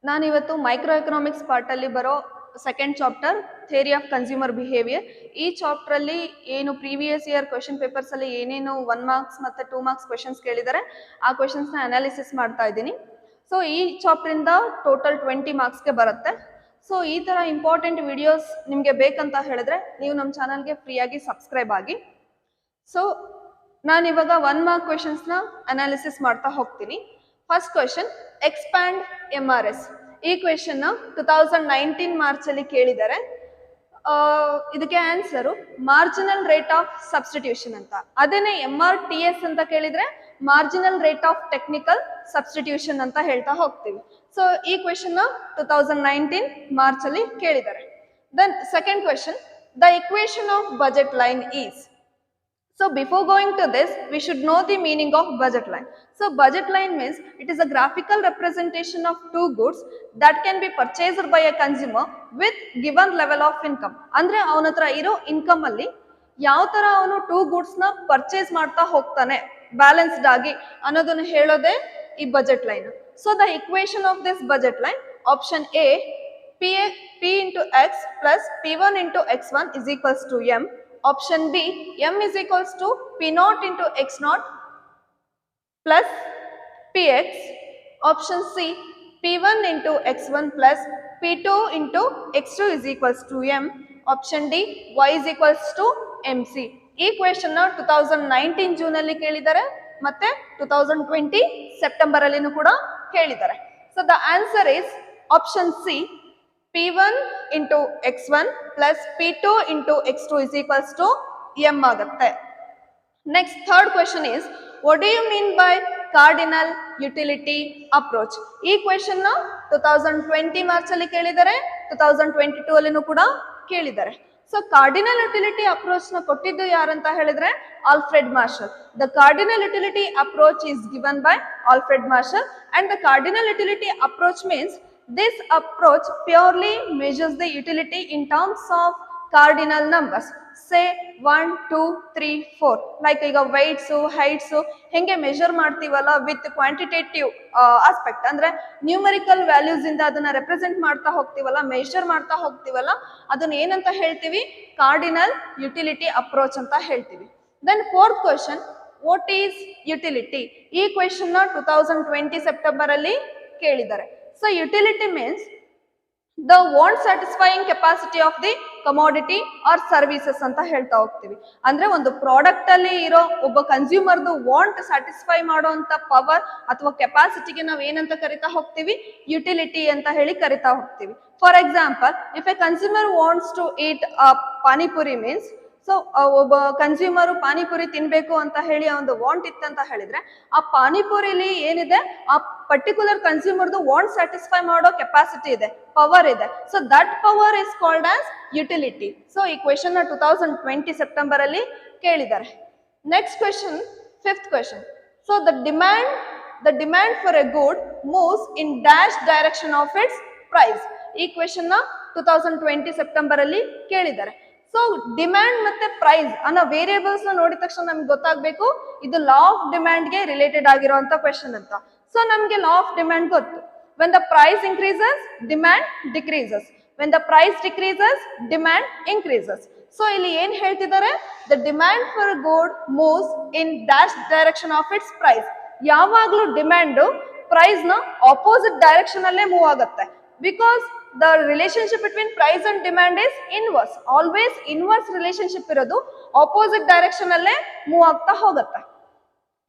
ನಾನಿವತ್ತು micro economics ಪಾರ್ಟಲ್ಲಿ ಬರೋ second chapter theory of consumer behaviour. ಈ ಚಾಪ್ಟ್ರಲ್ಲಿ ಏನು ಪ್ರೀವಿಯಸ್ ಇಯರ್ ಕ್ವೆಶನ್ ಪೇಪರ್ಸಲ್ಲಿ ಏನೇನು 1 ಮಾರ್ಕ್ಸ್ ಮತ್ತು 2 ಮಾರ್ಕ್ಸ್ ಕ್ವೆಶನ್ಸ್ ಕೇಳಿದ್ದಾರೆ ಆ ಕ್ವೆಶನ್ಸ್ನ ಅನಾಲಿಸಿಸ್ ಮಾಡ್ತಾ ಇದ್ದೀನಿ. ಸೊ ಈ ಚಾಪ್ಟ್ರಿಂದ ಟೋಟಲ್ 20 ಮಾರ್ಕ್ಸ್ಗೆ ಬರುತ್ತೆ. ಸೊ ಈ ಥರ ಇಂಪಾರ್ಟೆಂಟ್ ವಿಡಿಯೋಸ್ ನಿಮಗೆ ಬೇಕಂತ ಹೇಳಿದ್ರೆ ನೀವು ನಮ್ಮ ಚಾನಲ್ಗೆ ಫ್ರೀಯಾಗಿ ಸಬ್ಸ್ಕ್ರೈಬ್ ಆಗಿ. ಸೊ ನಾನಿವಾಗ 1 ಮಾರ್ಕ್ ಕ್ವೆಶನ್ಸ್ನ ಅನಾಲಿಸಿಸ್ ಮಾಡ್ತಾ ಹೋಗ್ತೀನಿ. First question, expand MRS. ಈ ಕ್ವೆಶನ್ 2019 ಮಾರ್ಚಲ್ಲಿ ಕೇಳಿದ್ದಾರೆ. ಇದಕ್ಕೆ answer marginal rate of substitution ಅಂತ. ಅದೇನೆ MRTS ಅಂತ ಕೇಳಿದ್ರೆ marginal rate of technical substitution ಅಂತ ಹೇಳ್ತಾ ಹೋಗ್ತೀವಿ. ಸೊ ಈ ಕ್ವೆಶನ್ 2019 ಮಾರ್ಚಲ್ಲಿ ಕೇಳಿದ್ದಾರೆ. Then second question, the equation of budget line is. So before going to this, we should know the meaning of budget line. So budget line means it is a graphical representation of two goods that can be purchased by a consumer with given level of income. ಅಂದ್ರೆ ಅವನ ಹತ್ರ ಇರೋ income ಅಲ್ಲಿ ಯಾವ ತರ ಅವನು 2 goods ನ purchase ಮಾಡ್ತಾ ಹೋಗ್ತಾನೆ ಬ್ಯಾಲೆನ್ಸ್ಡ್ ಆಗಿ ಅನ್ನೋದನ್ನ ಹೇಳೋದೇ ಈ budget line. So the equation of this budget line, option A, P into X plus P1 into X1 is equals to M. Option B, M is equals to P0 into X0 plus Px. Option C, P1 into X1 plus P2 into X2 is equals to M. Option D, Y is equals to MC. ಈ question 2019 June ಅಲ್ಲಿ ಕೇಳಿದ್ದಾರೆ ಮತ್ತೆ 2020 September ಅಲ್ಲಿನೂ ಕೂಡ ಕೇಳಿದ್ದಾರೆ. So the answer is option C, P1 into X1 plus P2 into X2 is equals to M ಆಗುತ್ತೆ. Next, third question is, what do you mean by cardinal utility approach? ಈ question 2020 March ಅಲ್ಲಿ ಕೇಳಿದ್ದಾರೆ, 2022 ಅಲ್ಲಿನೂ ಕೂಡ ಕೇಳಿದ್ದಾರೆ. So cardinal utility approach ನ ಕೊಟ್ಟಿದ್ದು ಯಾರಂತ ಹೇಳಿದ್ರೆ Alfred marshal. The cardinal utility approach is given by Alfred marshal and the cardinal utility approach means this approach purely measures the utility in terms of cardinal numbers. Say 1, 2, 3, 4. Like ಈಗ weights, heights ಹೆಂಗೆ measure ಮಾಡ್ತೀವಲ್ಲ with quantitative aspect, ಅಂದ್ರೆ numerical values ಇಂದ ಅದನ್ನ represent ಮಾಡ್ತಾ ಹೋಗ್ತೀವಲ್ಲ, measure ಮಾಡ್ತಾ ಹೋಗ್ತೀವಲ್ಲ, ಅದನ್ನ ಏನಂತ ಹೇಳ್ತೀವಿ? ಕಾರ್ಡಿನಲ್ ಯುಟಿಲಿಟಿ ಅಪ್ರೋಚ್ ಅಂತ ಹೇಳ್ತೀವಿ. Then fourth question, what is utility? ಈ ಕ್ವೆಶನ್ 2020 ಸೆಪ್ಟೆಂಬರ್ ಅಲ್ಲಿ ಕೇಳಿದ್ದಾರೆ. So utility means the want satisfying capacity of the commodity or services ಅಂತ ಹೇಳ್ತಾ ಹೋಗ್ತೀವಿ. ಅಂದ್ರೆ ಒಂದು ಪ್ರಾಡಕ್ಟ್ ಅಲ್ಲಿ ಇರೋ ಒಬ್ಬ ಕನ್ಸ್ಯೂಮರ್ದು ವಾಂಟ್ ಸ್ಯಾಟಿಸ್ಫೈ ಮಾಡುವಂತ ಪವರ್ ಅಥವಾ ಕೆಪಾಸಿಟಿಗೆ ನಾವು ಏನಂತ ಕರಿತಾ ಹೋಗ್ತೀವಿ? ಯುಟಿಲಿಟಿ ಅಂತ ಹೇಳಿ ಕರಿತಾ ಹೋಗ್ತೀವಿ. For example, if a consumer wants to eat panipuri means, so ಒಬ್ಬ ಕನ್ಸ್ಯೂಮರ್ ಪಾನಿಪುರಿ ತಿನ್ಬೇಕು ಅಂತ ಹೇಳಿ ಒಂದು ವಾಂಟ್ ಇತ್ತಂತ ಹೇಳಿದ್ರೆ ಆ ಪಾನಿಪುರಿಲಿ ಏನಿದೆ, ಆ ಪರ್ಟಿಕ್ಯುಲರ್ ಕನ್ಸ್ಯೂಮರ್ದು ವಾಂಟ್ ಸ್ಯಾಟಿಸ್ಫೈ ಮಾಡೋ ಕೆಪಾಸಿಟಿ ಇದೆ, ಪವರ್ ಇದೆ. So that power is called as utility. So ಈ ಕ್ವೆಶನ್ 2020 ಸೆಪ್ಟೆಂಬರ್ ಅಲ್ಲಿ ಕೇಳಿದ್ದಾರೆ. Next question, fifth question. So the demand for a good moves in dash direction of its price. ಈ question 2020 September ಅಲ್ಲಿ ಕೇಳಿದ್ದಾರೆ. So demand ಮತ್ತೆ price ಅನ್ನೋ variables ನ ನೋಡಿದ ತಕ್ಷಣ ನಮ್ಗೆ ಗೊತ್ತಾಗಬೇಕು ಇದು ಲಾ ಆಫ್ ಡಿಮ್ಯಾಂಡ್ ಗೆ ರಿಲೇಟೆಡ್ ಆಗಿರುವಂತ ಕ್ವೆಶನ್ ಅಂತ. ಸೊ ನಮ್ಗೆ ಲಾ ಆಫ್ ಡಿಮ್ಯಾಂಡ್ ಗೊತ್ತು. when the price increases, demand decreases. when the price decreases, demand increases. So ಇಲ್ಲಿ ಏನ್ ಹೇಳ್ತಿದ್ದಾರೆ? the demand for a good moves in dash direction of its price. ಯಾವಾಗ್ಲೂ demand price ನ opposite direction ಅಲ್ಲೇ move ಆಗುತ್ತೆ. Because the relationship between price and demand is inverse. Always inverse relationship ಇರೋದು, opposite direction ಅಲ್ಲೇ move ಆಗ್ತಾ ಹೋಗುತ್ತೆ.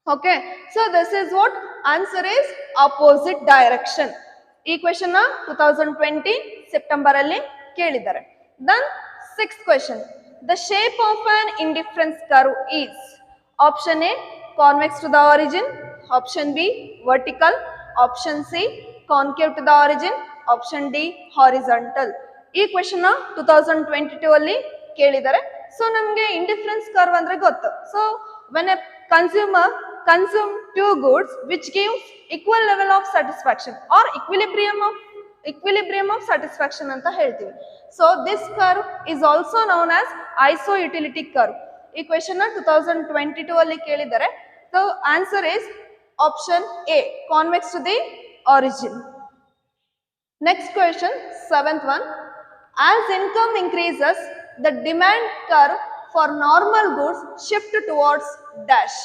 Okay, so this is what answer is opposite direction. ಈ question 2020 September ಅಲ್ಲಿ ಕೇಳಿದ್ದಾರೆ. Then sixth question, the shape of an indifference curve is. Option A, convex to the origin. Option B, vertical. Option C, concave to the origin. Option D, horizontal. ಈ question 2022 ಅಲ್ಲಿ ಕೇಳಿದ್ದಾರೆ. So ನಮ್ಗೆ indifference curve ಅಂದ್ರೆ ಗೊತ್ತು. So when A consumer consume 2 goods which gives equal level of satisfaction or equilibrium of satisfaction ಅಂತ ಹೇಳ್ತೀವಿ. So this curve is also known as iso-utility curve. ಈ question 2022 ಅಲ್ಲಿ ಕೇಳಿದ್ದಾರೆ. So answer is option A, convex to the origin. Next question, 7th one. As income increases, the demand curve for normal goods shift towards dash.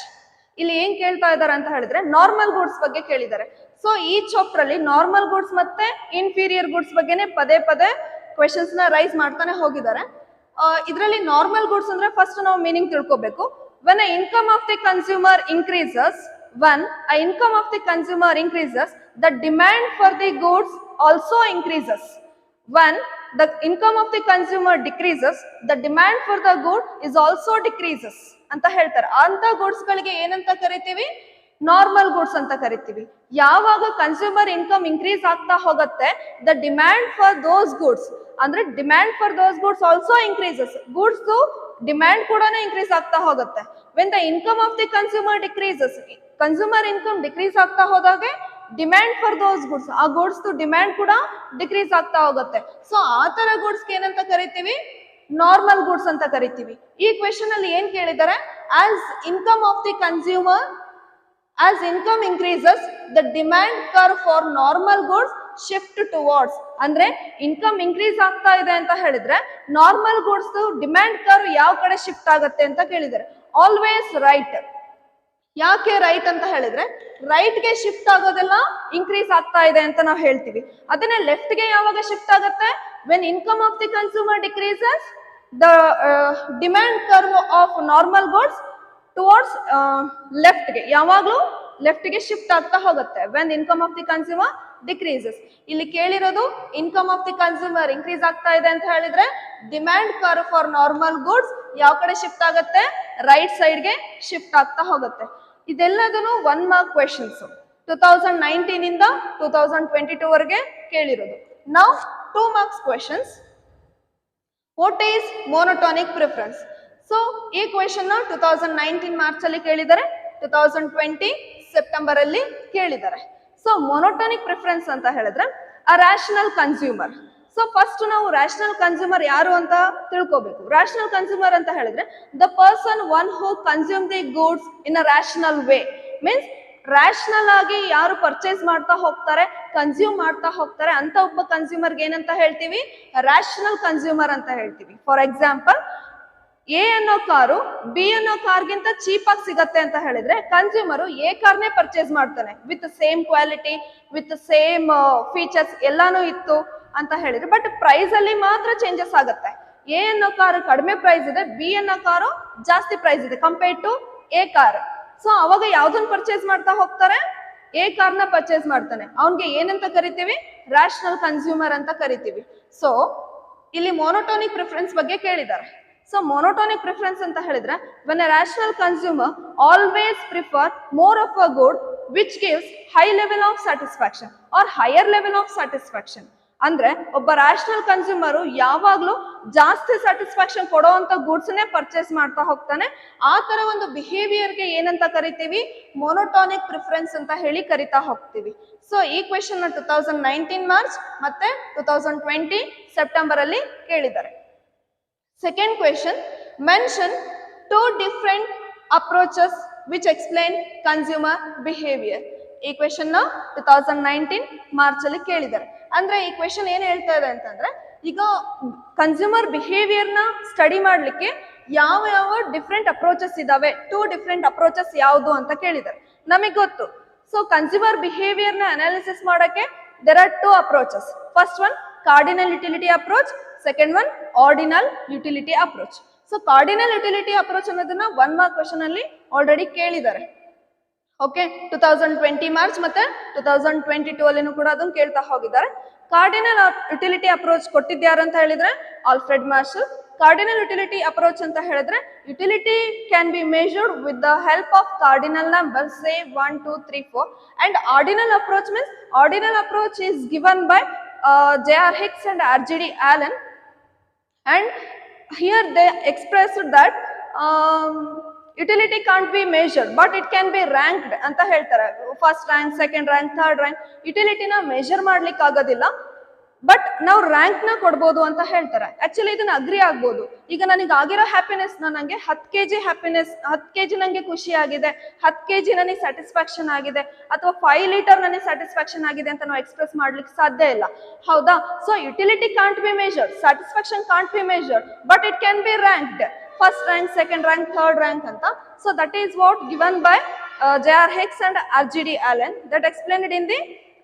ಇಲ್ಲಿ ಏನ್ ಕೇಳ್ತಾ ಇದ್ದಾರೆ ಅಂತ ಹೇಳಿದ್ರೆ normal goods ಬಗ್ಗೆ ಕೇಳಿದ್ದಾರೆ. ಸೊ ಈ ಚಾಪ್ಟರ್ ಅಲ್ಲಿ ನಾರ್ಮಲ್ ಗೂಡ್ಸ್ ಮತ್ತೆ ಇನ್ಫೀರಿಯರ್ ಗೂಡ್ಸ್ ಬಗ್ಗೆನೇ ಪದೇ ಪದೇ ಕ್ವೆಶನ್ಸ್ ನ ರೈಸ್ ಮಾಡ್ತಾನೆ ಹೋಗಿದ್ದಾರೆ. ಇದರಲ್ಲಿ ನಾರ್ಮಲ್ ಗೂಡ್ಸ್ ಅಂದ್ರೆ ಫಸ್ಟ್ ನಾವು ಮೀನಿಂಗ್ ತಿಳ್ಕೋಬೇಕು. When income of the consumer increases, when a income of the consumer increases, the demand for the goods also increases. When the income of the consumer decreases, the demand for the good is also decreases ಅಂತ ಹೇಳ್ತಾರೆ. ಅಂತ goods ಗಳಿಗೆ ಏನಂತ ಕರಿತೀವಿ? Normal goods ಅಂತ ಕರಿತೀವಿ. ಯಾವಾಗ consumer income increase ಆಗ್ತಾ ಹೋಗುತ್ತೆ, the demand for those goods ಅಂದ್ರೆ demand for those goods also increases. Goods demand ಕೂಡ ಇನ್ಕ್ರೀಸ್ ಆಗ್ತಾ ಹೋಗುತ್ತೆ. When the income of the consumer decreases, consumer income decrease ಆಗ್ತಾ ಹೋದಾಗೆ ಡಿಮ್ಯಾಂಡ್ ಫಾರ್ ದೋಸ್ ಗೂಡ್ಸ್, ಆ goods demand ಕೂಡ ಡಿಕ್ರೀಸ್ ಆಗ್ತಾ ಹೋಗುತ್ತೆ. ಸೊ ಆ ತರ ಗೂಡ್ಸ್ ಏನಂತ ಕರಿತೀವಿ? ನಾರ್ಮಲ್ ಗೂಡ್ಸ್ ಅಂತ ಕರಿತೀವಿ. ಈ ಕ್ವೆಶನ್ ಅಲ್ಲಿ ಏನ್ ಕೇಳಿದ್ದಾರೆ? As income of the consumer, as income increases, the demand curve for normal goods shift towards. ಅಂದ್ರೆ ಇನ್ಕಮ್ ಇನ್ಕ್ರೀಸ್ ಆಗ್ತಾ ಇದೆ ಅಂತ ಹೇಳಿದ್ರೆ ನಾರ್ಮಲ್ ಗೂಡ್ಸ್ ಡಿಮ್ಯಾಂಡ್ ಕರ್ವ್ ಯಾವ ಕಡೆ ಶಿಫ್ಟ್ ಆಗುತ್ತೆ ಅಂತ ಕೇಳಿದ್ದಾರೆ. Always right. ಯಾಕೆ ರೈಟ್ ಅಂತ ಹೇಳಿದ್ರೆ ರೈಟ್ ಗೆ ಶಿಫ್ಟ್ ಆಗೋದೆಲ್ಲ ಇನ್ಕ್ರೀಸ್ ಆಗ್ತಾ ಇದೆ ಅಂತ ನಾವು ಹೇಳ್ತೀವಿ. ಅದನ್ನೇ ಲೆಫ್ಟ್ ಗೆ ಯಾವಾಗ ಶಿಫ್ಟ್ ಆಗುತ್ತೆ? When income of the consumer decreases, the demand curve of normal goods towards left ಗೆ, ಯಾವಾಗ್ಲೂ ಲೆಫ್ಟ್ ಗೆ ಶಿಫ್ಟ್ ಆಗ್ತಾ ಹೋಗುತ್ತೆ. When income of the consumer decreases. ಇಲ್ಲಿ ಕೇಳಿರೋದು income of the consumer increase ಆಗ್ತಾ ಇದೆ ಅಂತ ಹೇಳಿದ್ರೆ demand curve for normal goods ಯಾವ ಕಡೆ ಶಿಫ್ಟ್ ಆಗುತ್ತೆ? ರೈಟ್ ಸೈಡ್ ಗೆ ಶಿಫ್ಟ್ ಆಗ್ತಾ ಹೋಗುತ್ತೆ. ಇದೆಲ್ಲದನ್ನು 1 ಮಾರ್ಕ್ ಕ್ವೆಶನ್ಸ್ 2019 ಇಂದ 2022 ವರೆಗೆ ಕೇಳಿರೋದು. ನಾವು 2 marks questions. What is monotonic preference? So ಈ ಕ್ವೆಶನ್ 2019 ಮಾರ್ಚ್ ಅಲ್ಲಿ ಕೇಳಿದ್ದಾರೆ, 2020 ಸೆಪ್ಟೆಂಬರ್ ಅಲ್ಲಿ ಕೇಳಿದ್ದಾರೆ. ಸೊ ಮೋನೋಟೋನಿಕ್ ಪ್ರಿಫರೆನ್ಸ್ ಅಂತ ಹೇಳಿದ್ರೆ ಅ ರ್ಯಾಷನಲ್ ಕನ್ಸ್ಯೂಮರ್. ಸೊ ಫಸ್ಟ್ ನಾವು ರ್ಯಾಷನಲ್ ಕನ್ಸ್ಯೂಮರ್ ಯಾರು ಅಂತ ತಿಳ್ಕೋಬೇಕು. ರ್ಯಾಷನಲ್ ಕನ್ಸ್ಯೂಮರ್ ಅಂತ ಹೇಳಿದ್ರೆ the person one who consume the goods in a rational way. Means rational ಆಗಿ ಯಾರು ಪರ್ಚೇಸ್ ಮಾಡ್ತಾ ಹೋಗ್ತಾರೆ, ಕನ್ಸ್ಯೂಮ್ ಮಾಡ್ತಾ ಹೋಗ್ತಾರೆ ಅಂತ ಒಬ್ಬ ಕನ್ಸ್ಯೂಮರ್ಗೆ ಏನಂತ ಹೇಳ್ತೀವಿ? ರ್ಯಾಷನಲ್ ಕನ್ಸ್ಯೂಮರ್ ಅಂತ ಹೇಳ್ತೀವಿ. ಫಾರ್ ಎಕ್ಸಾಂಪಲ್, ಎ ಅನ್ನೋ ಕಾರು ಬಿ ಅನ್ನೋ ಕಾರ್ಗಿಂತ ಚೀಪ್ ಆಗಿ ಸಿಗತ್ತೆ ಅಂತ ಹೇಳಿದ್ರೆ ಕನ್ಸ್ಯೂಮರು ಎ ಕಾರ್ನೇ ಪರ್ಚೇಸ್ ಮಾಡ್ತಾನೆ, with same quality, with same features ಎಲ್ಲಾನು ಇತ್ತು ಅಂತ ಹೇಳಿದ್ರೆ. ಬಟ್ ಪ್ರೈಸ್ ಅಲ್ಲಿ ಮಾತ್ರ ಚೇಂಜಸ್ ಆಗುತ್ತೆ. ಎ ಅನ್ನೋ ಕಾರು ಕಡಿಮೆ ಪ್ರೈಸ್ ಇದೆ, ಬಿ ಅನ್ನೋ ಕಾರು ಜಾಸ್ತಿ ಪ್ರೈಸ್ ಇದೆ compare to a car. So ಅವಾಗ ಯಾವ್ದನ್ನ ಪರ್ಚೇಸ್ ಮಾಡ್ತಾ ಹೋಗ್ತಾರೆ? ಎ ಕಾರ್ನ ಪರ್ಚೇಸ್ ಮಾಡ್ತಾನೆ. ಅವನ್ಗೆ ಏನಂತ ಕರಿತೀವಿ? ರ್ಯಾಷನಲ್ ಕನ್ಸ್ಯೂಮರ್ ಅಂತ ಕರಿತೀವಿ. ಸೊ ಇಲ್ಲಿ ಮೋನೋಟೋನಿಕ್ ಪ್ರಿಫರೆನ್ಸ್ ಬಗ್ಗೆ ಕೇಳಿದ್ದಾರೆ. ಸೊ ಮೋನೋಟೋನಿಕ್ ಪ್ರಿಫರೆನ್ಸ್ ಅಂತ ಹೇಳಿದ್ರೆ when a rational consumer always prefer more of a good which gives high level of satisfaction or higher level of satisfaction. ಅಂದ್ರೆ ಒಬ್ಬ ರ್ಯಾಷನಲ್ ಕನ್ಸ್ಯೂಮರ್ ಯಾವಾಗ್ಲೂ ಜಾಸ್ತಿ ಸ್ಯಾಟಿಸ್ಫ್ಯಾಕ್ಷನ್ ಕೊಡುವಂತ ಗೂಡ್ಸ್ ನೇ ಪರ್ಚೇಸ್ ಮಾಡ್ತಾ ಹೋಗ್ತಾನೆ. ಆ ತರ ಒಂದು ಬಿಹೇವಿಯರ್ಗೆ ಏನಂತ ಕರಿತೀವಿ? ಮೋನೋಟೋನಿಕ್ ಪ್ರಿಫರೆನ್ಸ್ ಅಂತ ಹೇಳಿ ಕರಿತಾ ಹೋಗ್ತೀವಿ. ಸೊ ಈ ಕ್ವೆಶನ್ 2019 ಮಾರ್ಚ್ ಮತ್ತೆ 2020 ಸೆಪ್ಟೆಂಬರ್ ಅಲ್ಲಿ ಕೇಳಿದ್ದಾರೆ. Second question, mention 2 different approaches which explain consumer behavior. ಈ ಕ್ವೆಶನ್ 2019 ಮಾರ್ಚ್ ಅಲ್ಲಿ ಕೇಳಿದ್ದಾರೆ. ಅಂದ್ರೆ ಈ ಕ್ವೆಶನ್ ಏನ್ ಹೇಳ್ತಾ ಇದೆ ಅಂತಂದ್ರೆ, ಈಗ ಕನ್ಸ್ಯೂಮರ್ ಬಿಹೇವಿಯರ್ ನ ಸ್ಟಡಿ ಮಾಡ್ಲಿಕ್ಕೆ ಯಾವ ಯಾವ ಡಿಫ್ರೆಂಟ್ ಅಪ್ರೋಚಸ್ ಇದಾವೆ, 2 ಡಿಫ್ರೆಂಟ್ ಅಪ್ರೋಚಸ್ ಯಾವುದು ಅಂತ ಕೇಳಿದ್ದಾರೆ. ನಮಗೆ ಗೊತ್ತು. ಸೊ ಕನ್ಸ್ಯೂಮರ್ ಬಿಹೇವಿಯರ್ ನ ಅನಾಲಿಸಿಸ್ ಮಾಡಕ್ಕೆ there are 2 approaches. First one, cardinal utility approach. Second one, ordinal utility approach. So cardinal utility approach ಅನ್ನೋದನ್ನ 1 ಮಾರ್ಕ್ ಕ್ವೆಶನ್ ಅಲ್ಲಿ ಆಲ್ರೆಡಿ ಕೇಳಿದ್ದಾರೆ. ಓಕೆ, 2020 ಮಾರ್ಚ್ ಮತ್ತೆ 2022 ಅಲ್ಲಿನೂ ಕೂಡ ಅದನ್ನ ಕೇಳ್ತಾ ಹೋಗಿದ್ದಾರೆ. ಕಾರ್ಡಿನಲ್ ಯುಟಿಲಿಟಿ ಅಪ್ರೋಚ್ ಕೊಟ್ಟಿದ್ಯಾರು ಅಂತ ಹೇಳಿದ್ರೆ Alfred marshal. Cardinal utility approach ಅಂತ ಹೇಳಿದ್ರೆ utility can be measured with the help of cardinal number, say 1 2 3 4. And ordinal approach means ordinal approach is given by J.R. Hicks and R.G.D. Allen, and here they expressed that utility can't be measured but it can be ranked anta heltare. First rank, second rank, third rank, utility na measure ಮಾಡ್ಲಿಕ್ಕೆ ಆಗೋದಿಲ್ಲ, but ನಾವು rank ನ ಕೊಡ್ಬೋದು ಅಂತ ಹೇಳ್ತಾರೆ. Actually ಇದನ್ನ agri ಆಗ್ಬೋದು. ಈಗ ನನಗೆ ಆಗಿರೋ ಹ್ಯಾಪಿನೆಸ್ ನನಗೆ 10 kg ಹ್ಯಾಪಿನೆಸ್, 10 kg ನಂಗೆ ಖುಷಿ ಆಗಿದೆ, 10 kg ನನಗೆ ಸ್ಯಾಟಿಸ್ಫ್ಯಾಕ್ಷನ್ ಆಗಿದೆ, ಅಥವಾ 5 ಲೀಟರ್ ನನಗೆ ಸ್ಯಾಟಿಸ್ಫ್ಯಾಕ್ಷನ್ ಆಗಿದೆ ಅಂತ ನಾವು ಎಕ್ಸ್ಪ್ರೆಸ್ ಮಾಡ್ಲಿಕ್ಕೆ ಸಾಧ್ಯ ಇಲ್ಲ, ಹೌದಾ? So utility can't be measured, satisfaction can't be measured, but it can be ranked, first rank, second rank, third rank ಅಂತ. So that is what given by J.R. Hicks and R.G.D. Allen, that explained in the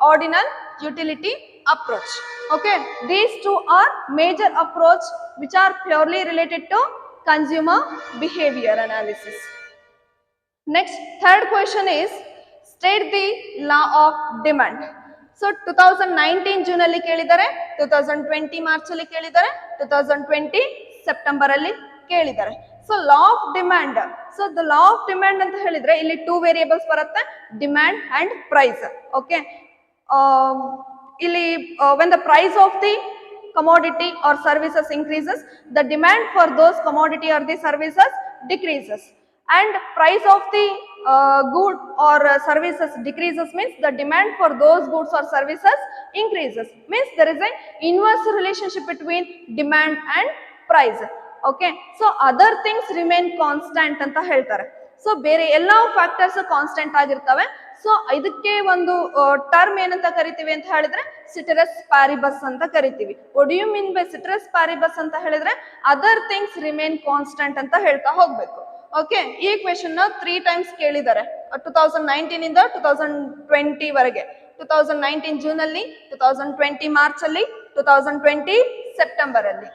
ordinal utility approach. Okay, these two are major approach which are purely related to consumer behavior analysis. Next, third question is state the law of demand. So 2019 June alli kelidare, 2020 March alli kelidare, 2020 September alli kelidare. So law of demand, so the law of demand anta helidre illi two variables baratte, demand and price. Okay, illi when the price of the commodity or services increases, the demand for those commodity or the services decreases, and price of the good or services decreases means the demand for those goods or services increases, means there is an inverse relationship between demand and price. Okay, so other things remain constant anta ಹೇಳ್ತಾರೆ. So ಬೇರೆ ಎಲ್ಲ factors constant ಆಗಿರ್ತವೆ. So ಇದಕ್ಕೆ ಒಂದು term ಏನಂತ ಕರಿತೀವಿ ಅಂತ ಹೇಳಿದ್ರೆ ಸಿಟರಸ್ ಪ್ಯಾರಿಬಸ್ ಅಂತ ಕರಿತೀವಿ. What do you mean by ceteris paribus ಅಂತ ಹೇಳಿದ್ರೆ ಅದರ್ ಥಿಂಗ್ಸ್ ರಿಮೇನ್ ಕಾನ್ಸ್ಟೆಂಟ್ ಅಂತ ಹೇಳ್ತಾ ಹೋಗ್ಬೇಕು. ಓಕೆ, ಈ ಕ್ವೆಶನ್ ನ 3 ಟೈಮ್ಸ್ ಕೇಳಿದ್ದಾರೆ 2019 ಇಂದ 2020 ವರೆಗೆ. 2019 ಜೂನ್ ಅಲ್ಲಿ, 2020 ಮಾರ್ಚ್ ಅಲ್ಲಿ, 2020 ಸೆಪ್ಟೆಂಬರ್ ಅಲ್ಲಿ.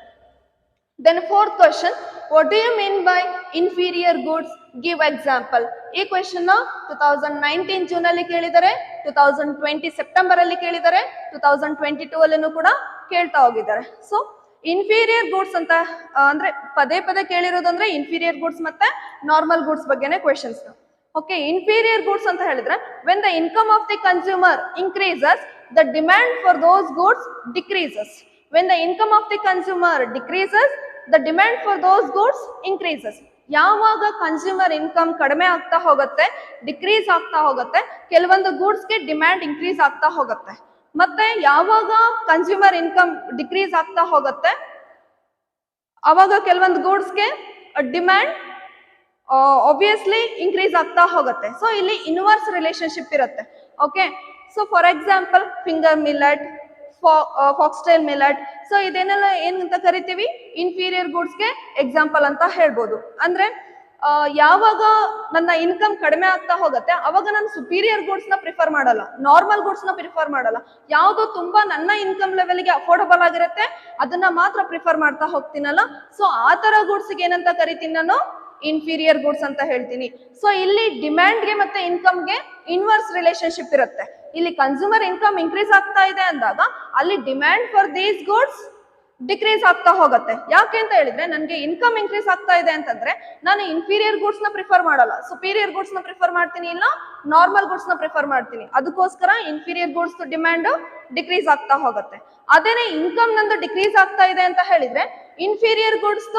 Then fourth question, what do you mean by inferior goods? Give example. ಈ ಕ್ವೆಶನ್ ನ 2019 ಜೂನ್ ಅಲ್ಲಿ ಕೇಳಿದ್ದಾರೆ, 2020 ಸೆಪ್ಟೆಂಬರ್ ಅಲ್ಲಿ ಕೇಳಿದ್ದಾರೆ, 2022 ಅಲ್ಲಿನೂ ಕೂಡ ಕೇಳ್ತಾ ಹೋಗಿದ್ದಾರೆ. ಸೊ ಇನ್ಫೀರಿಯರ್ ಗೂಡ್ಸ್ ಅಂತ ಅಂದ್ರೆ ಪದೇ ಪದೇ ಕೇಳಿರೋದಂದ್ರೆ ಇನ್ಫೀರಿಯರ್ ಗೂಡ್ಸ್ ಮತ್ತೆ ನಾರ್ಮಲ್ ಗೂಡ್ಸ್ ಬಗ್ಗೆನೇ ಕ್ವೆಶನ್ಸ್. ಓಕೆ, ಇನ್ಫೀರಿಯರ್ ಗೂಡ್ಸ್ ಅಂತ ಹೇಳಿದ್ರೆ when the income of the consumer increases, the demand for those goods decreases. When the income of the consumer decreases, the demand for those goods increases. ಯಾವಾಗ consumer income ಕಡಿಮೆ ಆಗ್ತಾ ಹೋಗುತ್ತೆ, decrease ಆಗ್ತಾ ಹೋಗುತ್ತೆ, ಕೆಲವೊಂದು goods ಗೆ ಡಿಮ್ಯಾಂಡ್ ಇನ್ಕ್ರೀಸ್ ಆಗ್ತಾ ಹೋಗುತ್ತೆ. ಮತ್ತೆ ಯಾವಾಗ ಕನ್ಸ್ಯೂಮರ್ ಇನ್ಕಮ್ ಡಿಕ್ರೀಸ್ ಆಗ್ತಾ ಹೋಗುತ್ತೆ ಅವಾಗ ಕೆಲವೊಂದು ಗೂಡ್ಸ್ಗೆ ಡಿಮ್ಯಾಂಡ್ ಆಬ್ವಿಯಸ್ಲಿ ಇನ್ಕ್ರೀಸ್ ಆಗ್ತಾ ಹೋಗುತ್ತೆ. ಸೊ ಇಲ್ಲಿ ಇನ್ವರ್ಸ್ ರಿಲೇಶನ್ಶಿಪ್ ಇರುತ್ತೆ. Okay, so for example finger millet, foxtail millet, so ಇದೇನೆಲ್ಲ ಏನಂತ ಕರಿತೀವಿ, ಇನ್ಫೀರಿಯರ್ ಗೂಡ್ಸ್ಗೆ ಎಕ್ಸಾಂಪಲ್ ಅಂತ ಹೇಳ್ಬೋದು. ಅಂದ್ರೆ ಯಾವಾಗ ನನ್ನ ಇನ್ಕಮ್ ಕಡಿಮೆ ಆಗ್ತಾ ಹೋಗುತ್ತೆ ಅವಾಗ ನಾನು ಸುಪೀರಿಯರ್ ಗೂಡ್ಸ್ ನ ಪ್ರಿಫರ್ ಮಾಡಲ್ಲ, ನಾರ್ಮಲ್ ಗೂಡ್ಸ್ ನ ಪ್ರಿಫರ್ ಮಾಡಲ್ಲ. ಯಾವುದು ತುಂಬಾ ನನ್ನ ಇನ್ಕಮ್ ಲೆವೆಲ್ಗೆ ಅಫೋರ್ಡಬಲ್ ಆಗಿರುತ್ತೆ ಅದನ್ನ ಮಾತ್ರ ಪ್ರಿಫರ್ ಮಾಡ್ತಾ ಹೋಗ್ತೀನಲ್ಲ, ಸೊ ಆ ತರ ಗೂಡ್ಸ್ ಏನಂತ ಕರಿತೀನಿ ನಾನು, ಇನ್ಫೀರಿಯರ್ ಗೂಡ್ಸ್ ಅಂತ ಹೇಳ್ತೀನಿ. ಸೊ ಇಲ್ಲಿ ಡಿಮ್ಯಾಂಡ್ಗೆ ಮತ್ತೆ ಇನ್ಕಮ್ಗೆ ಇನ್ವರ್ಸ್ ರಿಲೇಶನ್ಶಿಪ್ ಇರುತ್ತೆ. ಇಲ್ಲಿ ಕನ್ಸ್ಯೂಮರ್ ಇನ್ಕಮ್ ಇನ್ಕ್ರೀಸ್ ಆಗ್ತಾ ಇದೆ ಅಂದಾಗ ಅಲ್ಲಿ demand for these goods decrease ಆಗ್ತಾ ಹೋಗುತ್ತೆ. ಯಾಕೆ ಅಂತ ಹೇಳಿದ್ರೆ ನನಗೆ ಇನ್ಕಮ್ ಇನ್ಕ್ರೀಸ್ ಆಗ್ತಾ ಇದೆ ಅಂತಂದ್ರೆ ನಾನು ಇನ್ಫೀರಿಯರ್ ಗೂಡ್ಸ್ ನ ಪ್ರಿಫರ್ ಮಾಡಲ್ಲ, ಸುಪೀರಿಯರ್ ಗೂಡ್ಸ್ ನ ಪ್ರಿಫರ್ ಮಾಡ್ತೀನಿ, ಇಲ್ಲ ನಾರ್ಮಲ್ ಗೂಡ್ಸ್ ನ ಪ್ರಿಫರ್ ಮಾಡ್ತೀನಿ. ಅದಕ್ಕೋಸ್ಕರ ಇನ್ಫೀರಿಯರ್ ಗೂಡ್ಸ್ ಡಿಮ್ಯಾಂಡ್ ಡಿಕ್ರೀಸ್ ಆಗ್ತಾ ಹೋಗುತ್ತೆ. ಅದೇನೆ ಇನ್ಕಮ್ ನಂದು ಡಿಕ್ರೀಸ್ ಆಗ್ತಾ ಇದೆ ಅಂತ ಹೇಳಿದ್ರೆ ಇನ್ಫೀರಿಯರ್ ಗೂಡ್ಸ್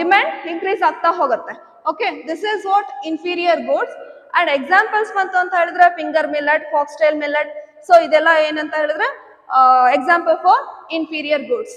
ಡಿಮ್ಯಾಂಡ್ ಇನ್ಕ್ರೀಸ್ ಆಗ್ತಾ ಹೋಗುತ್ತೆ. Okay, this is what inferior goods. And examples ಬಂತು ಅಂತ ಹೇಳಿದ್ರೆ finger millet, foxtail millet, so ಇದೆಲ್ಲ ಏನಂತ ಹೇಳಿದ್ರೆ example for inferior goods.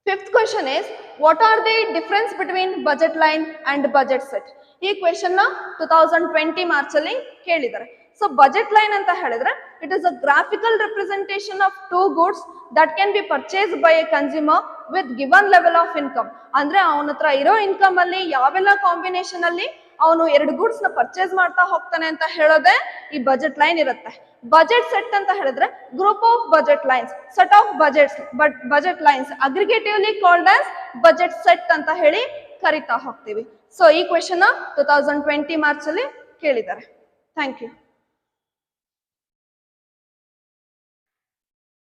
Fifth question is, what are the difference between budget line and budget set? ಈ question ನ 2020 March ಅಲ್ಲಿ ಕೇಳಿದ್ದಾರೆ. ಸೊ ಬಜೆಟ್ ಲೈನ್ ಅಂತ ಹೇಳಿದ್ರೆ it is a graphical representation of two goods that can be purchase by A consumer with given level of income. ಅಂದ್ರೆ ಅವನ ಹತ್ರ ಇರೋ ಇನ್ಕಮ್ ಅಲ್ಲಿ ಯಾವೆಲ್ಲ ಕಾಂಬಿನೇಷನ್ ಅಲ್ಲಿ ಅವನು 2 ಗೂಡ್ಸ್ ನ ಪರ್ಚೇಸ್ ಮಾಡ್ತಾ ಹೋಗ್ತಾನೆ ಅಂತ ಹೇಳೋದೇ ಈ ಬಜೆಟ್ ಲೈನ್ ಇರುತ್ತೆ. ಬಜೆಟ್ ಸೆಟ್ ಅಂತ ಹೇಳಿದ್ರೆ group of budget lines, set of budgets, budget lines aggregatively called as budget set ಅಂತ ಹೇಳಿ ಕರಿತಾ ಹೋಗ್ತೀವಿ. ಸೊ ಈ ಕ್ವೆಶನ್ 2020 ಮಾರ್ಚ್ ಅಲ್ಲಿ ಕೇಳಿದ್ದಾರೆ. Thank you.